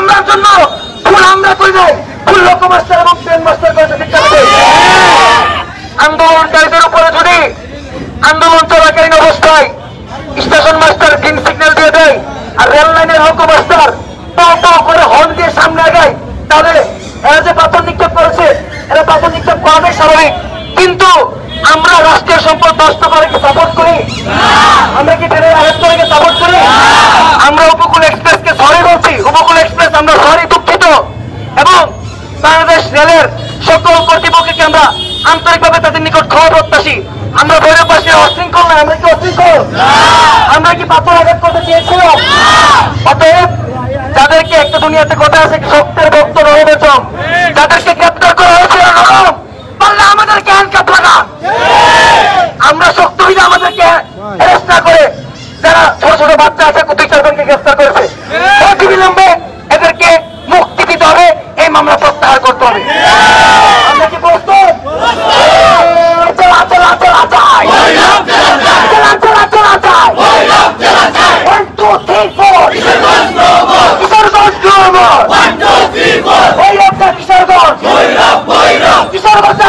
আমরার জন্য ফুল আমরা করি নাই, ফুল লোক মাস্টার এবং ট্রেন মাস্টার করেছে। আন্দোলনকারীদের উপরে যদি আন্দোলন চলাকালীন অবস্থায় স্টেশন মাস্টার গ্রিন সিগন্যাল দিয়ে দেয় আর রেল লাইনের লোক মাস্টার পাও করে হর্ন দিয়ে সামনে আগায়, তাহলে এরা যে পাথর নিক্ষেপ করেছে, এরা পাথর নিক্ষেপ করাটাই স্বাভাবিক। কিন্তু আমরা রাষ্ট্রীয় সম্পদ নষ্ট করে কি সাপোর্ট করি? আমরা কি ট্রেনের আঘাত করে সাপোর্ট করি? আমরা উপকূল এক্সপ্রেসকে সরি বলছি, উপকূল এক্সপ্রেস আমরা সরি, দুঃখিত। এবং বাংলাদেশ রেলের সকল কর্তৃপক্ষকে আমরা আন্তরিকভাবে তাদের নিকট ক্ষমা প্রত্যাশী। আমরা ভৈরববাসীরা অশৃঙ্খল না, আমরা কি অশৃঙ্খল? আমরা কি পাথর আঘাত করতে চেয়েছিলাম? অতএব যাদেরকে একটা দুনিয়াতে কথা আছে শক্তের ভক্ত নরবেচম, যাদেরকে গ্রেপ্তার করা হয়েছিল নরম, পারলে আমাদেরকে হ্যান্ডকাপ লাগা। আমরা শক্ত হইলে আমাদেরকে অ্যারেস্ট না করে যারা ছোট ছোট বাচ্চা আছে 2-4 জনকে গ্রেপ্তার করেছে, অতি বিলম্বে এদেরকে মুক্তি দিতে হবে, এই মামলা প্রত্যাহার করতে হবে। আমরা কি প্রস্তুত? কিশোরগঞ্জ